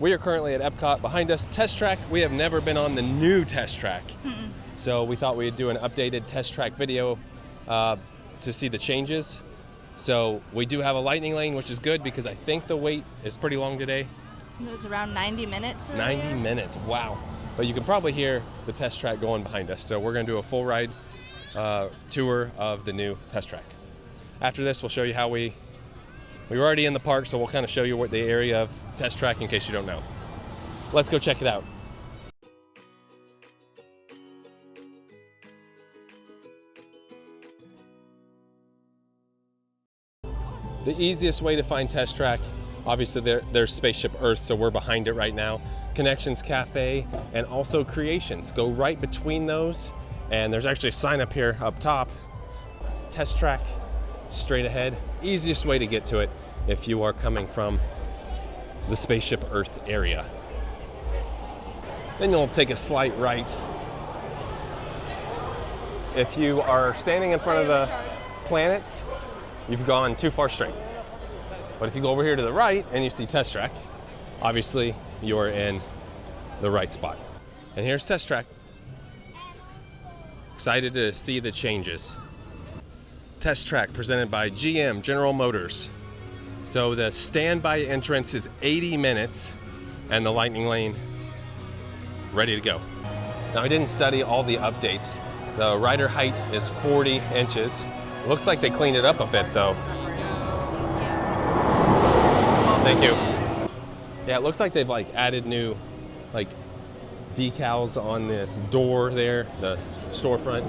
We are currently at Epcot. Behind us, test track. We have never been on the new test track. So we thought we'd do an updated test track video to see the changes. So we do have a lightning lane, which is good because I think the wait is pretty long today. It was around 90 minutes earlier. 90 minutes, wow. But you can probably hear the test track going behind us. So we're gonna do a full ride tour of the new test track. After this, we'll show you how we were already in the park, so we'll kind of show you what the area of test track in case you don't know. Let's go check it out. The easiest way to find test track, obviously there's Spaceship Earth, so we're behind it right now. Connections Cafe and also Creations. Go right between those, and there's actually a sign up here up top. Test track, straight ahead. Easiest way to get to it if you are coming from the Spaceship Earth area. Then you'll take a slight right. If you are standing in front of the planet, you've gone too far straight. But if you go over here to the right and you see test track, obviously you're in the right spot. And here's test track. Excited to see the changes. Test track presented by GM, General Motors. So the standby entrance is 80 minutes and the lightning lane ready to go. Now I didn't study all the updates. The rider height is 40 inches. Looks like they cleaned it up a bit though. Thank you. Yeah, it looks like they've added new decals on the door there, the storefront,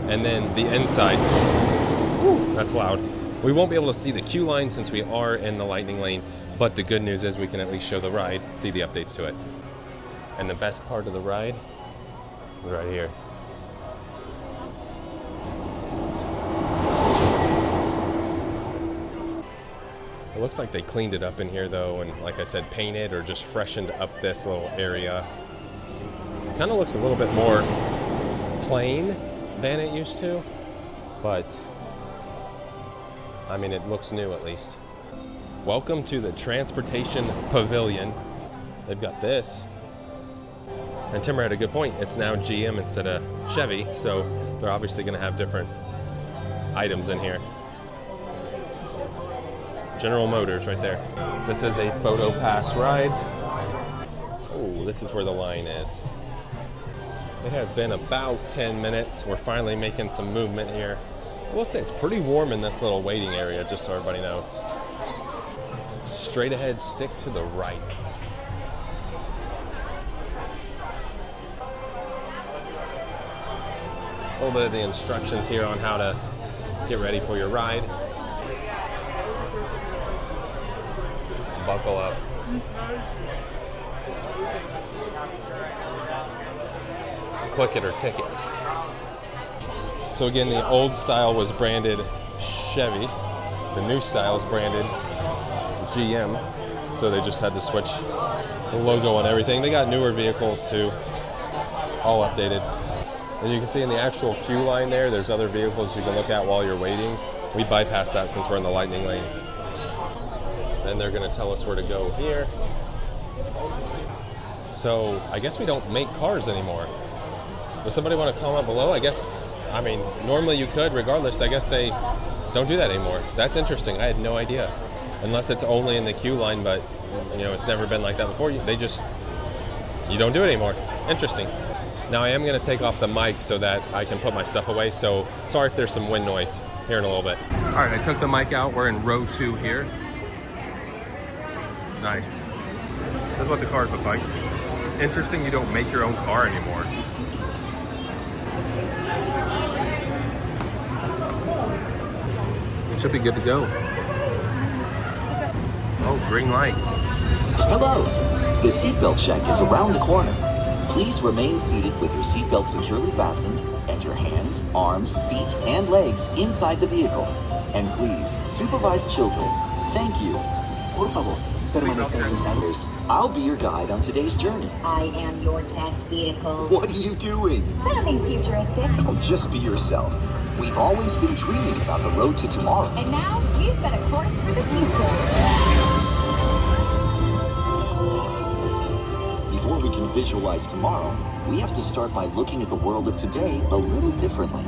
and then the inside. Whew, that's loud. We won't be able to see the queue line since we are in the lightning lane, but the good news is we can at least show the ride, see the updates to it. And the best part of the ride is right here. It looks like they cleaned it up in here though, and like I said, painted or just freshened up this little area. Kind of looks a little bit more plain than it used to, but I mean, it looks new at least. Welcome to the Transportation Pavilion. They've got this. And Timmer had a good point. It's now GM instead of Chevy, so they're obviously gonna have different items in here. General Motors right there. This is a photo pass ride. Oh, this is where the line is. It has been about 10 minutes. We're finally making some movement here. I will say it's pretty warm in this little waiting area, just so everybody knows. Straight ahead, stick to the right. A little bit of the instructions here on how to get ready for your ride. Buckle up. Click it or ticket. So again, the old style was branded Chevy. The new style is branded GM. So they just had to switch the logo on everything. They got newer vehicles too, all updated. And you can see in the actual queue line there, there's other vehicles you can look at while you're waiting. We bypass that since we're in the lightning lane. Then they're gonna tell us where to go here. So I guess we don't make cars anymore. Does somebody want to comment below? I mean, normally you could, regardless. I guess they don't do that anymore. That's interesting. I had no idea. Unless it's only in the queue line, but you know, it's never been like that before. You don't do it anymore. Interesting. Now I am gonna take off the mic so that I can put my stuff away. So sorry if there's some wind noise here in a little bit. All right, I took the mic out. We're in row 2 here. Nice. This is what the cars look like. Interesting, you don't make your own car anymore. It should be good to go. Oh, green light. Hello. The seatbelt check is around the corner. Please remain seated with your seatbelt securely fastened and your hands, arms, feet, and legs inside the vehicle. And please, supervise children. Thank you. Por favor. I'll be your guide on today's journey. I am your test vehicle. What are you doing? Sounding futuristic. Oh, just be yourself. We've always been dreaming about the road to tomorrow. And now we set a course for the future. visualize tomorrow, we have to start by looking at the world of today a little differently.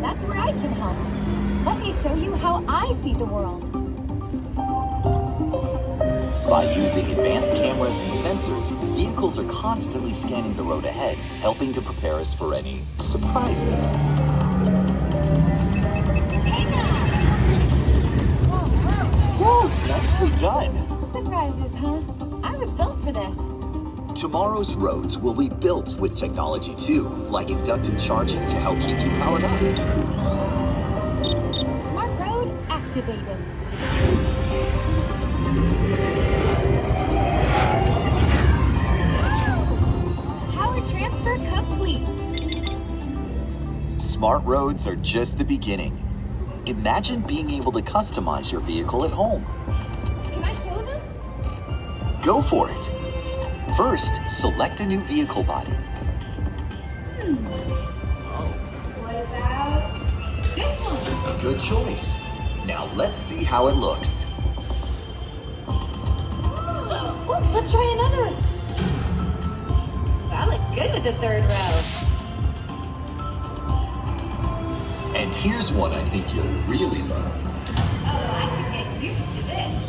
That's where I can help. Let me show you how I see the world. By using advanced cameras and sensors, vehicles are constantly scanning the road ahead, helping to prepare us for any surprises. Woo, nicely done. Surprises, huh? I was built for this. Tomorrow's roads will be built with technology too, like inductive charging to help keep you powered up. Smart road activated. Power transfer complete. Smart roads are just the beginning. Imagine being able to customize your vehicle at home. Can I show them? Go for it. First, select a new vehicle body. What about this one? Good choice. Now let's see how it looks. Ooh, let's try another. That looks good with the third row. And here's one I think you'll really love. Oh, I could get used to this.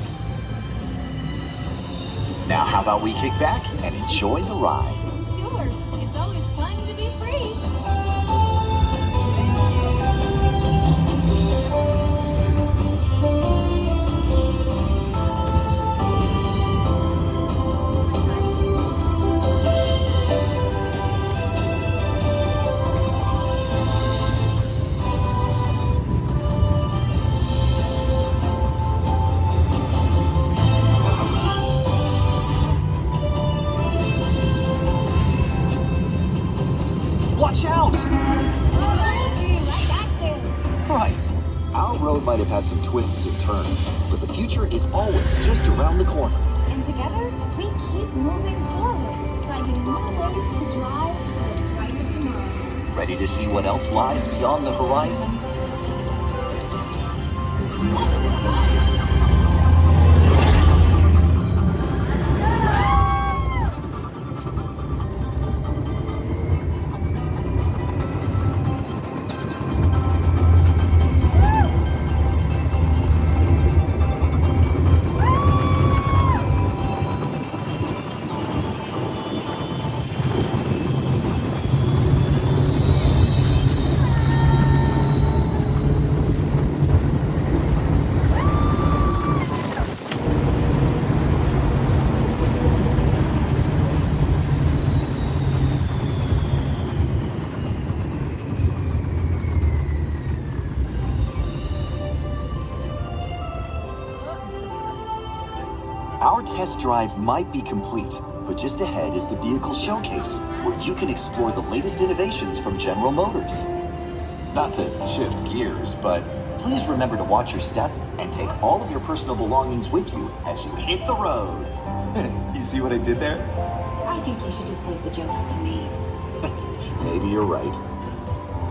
Now how about we kick back and enjoy the ride? Sure, it's always fun to be free. Watch out! I told you, I got this. Right. Our road might have had some twists and turns, but the future is always just around the corner. And together, we keep moving forward, finding more ways to drive to a brighter tomorrow. Ready to see what else lies beyond the horizon? Our test drive might be complete, but just ahead is the vehicle showcase, where you can explore the latest innovations from General Motors. Not to shift gears, but please remember to watch your step and take all of your personal belongings with you as you hit the road. You see what I did there? I think you should just leave the jokes to me. Maybe you're right.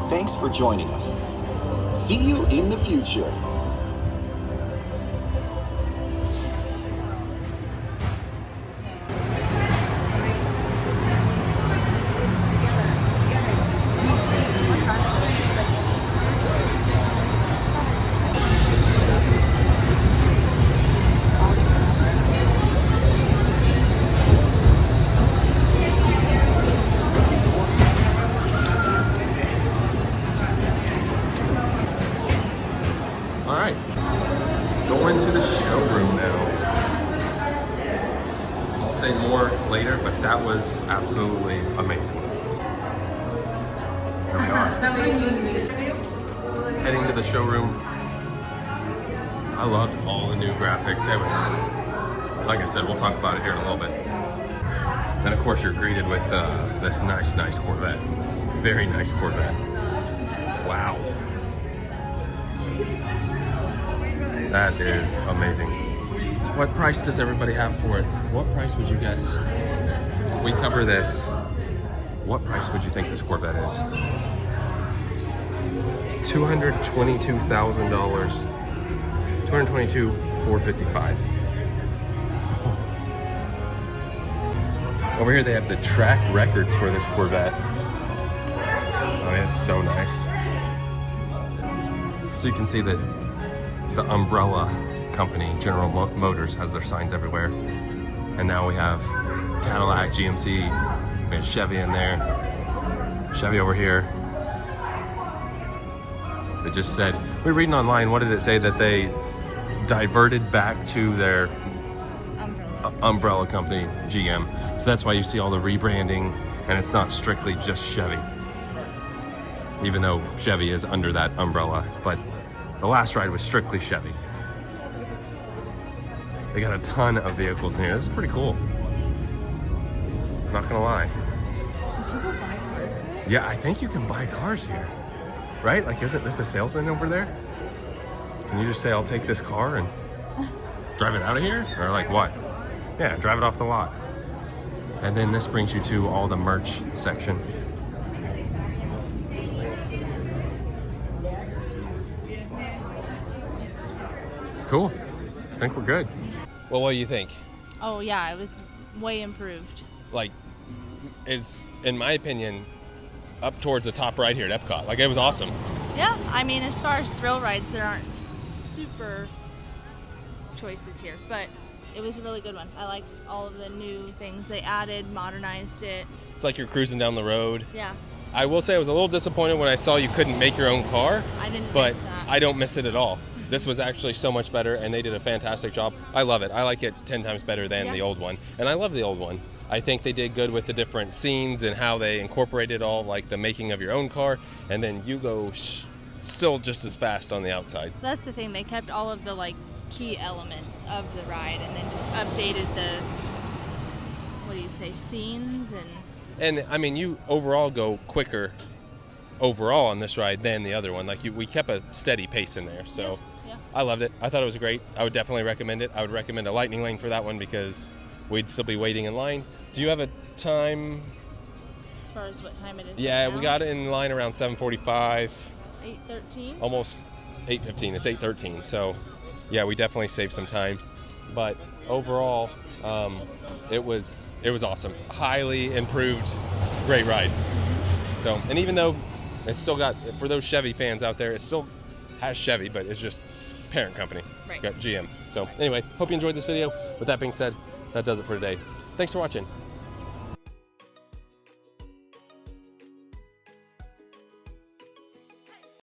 Thanks for joining us. See you in the future. All right, going to the showroom now. I'll say more later, but that was absolutely amazing. Here we are. Heading to the showroom. I loved all the new graphics. It was, like I said, we'll talk about it here in a little bit. Then of course you're greeted with this nice Corvette. Very nice Corvette. Wow. That is amazing. What price does everybody have for it? What price would you guess? We cover this. What price would you think this Corvette is? $222,000. $222,455. Over here they have the track records for this Corvette. Oh, it's so nice. So you can see that the umbrella company, General Motors, has their signs everywhere. And now we have Cadillac, GMC, we have Chevy in there, Chevy over here. It just said, we were reading online, what did it say? That they diverted back to their umbrella company, GM. So that's why you see all the rebranding, and it's not strictly just Chevy. Even though Chevy is under that umbrella, but the last ride was strictly Chevy. They got a ton of vehicles in here. This is pretty cool. Not gonna lie. Do people buy cars here? Yeah, I think you can buy cars here. Right? Like, isn't this a salesman over there? Can you just say, I'll take this car and drive it out of here? Or like what? Yeah, drive it off the lot. And then this brings you to all the merch section. Cool. I think we're good. Well, what do you think? Oh yeah, it was way improved. Like, is, in my opinion, up towards the top right here at Epcot. Like, it was awesome. Yeah, I mean, as far as thrill rides, there aren't super choices here, but it was a really good one. I liked all of the new things they added, modernized it. It's like you're cruising down the road. Yeah. I will say I was a little disappointed when I saw you couldn't make your own car. I didn't but miss that. I don't miss it at all. This was actually so much better, and they did a fantastic job. I love it. I like it 10 times better than the old one, and I love the old one. I think they did good with the different scenes and how they incorporated all, like the making of your own car, and then you go still just as fast on the outside. That's the thing. They kept all of the like key elements of the ride, and then just updated the, what do you say, scenes And I mean, you overall go quicker overall on this ride than the other one. Like we kept a steady pace in there, so. Yeah. I loved it. I thought it was great. I would definitely recommend it. I would recommend a lightning lane for that one because we'd still be waiting in line. Do you have a time? As far as what time it is. Yeah, right we now? got in line around 7:45. 8:13. Almost 8:15. It's 8:13. So, yeah, we definitely saved some time. But overall, it was awesome. Highly improved, great ride. So, and even though it's still got, for those Chevy fans out there, it still has Chevy, but it's just parent company. Right. Got GM. So anyway, hope you enjoyed this video. With that being said, that does it for today. Thanks for watching.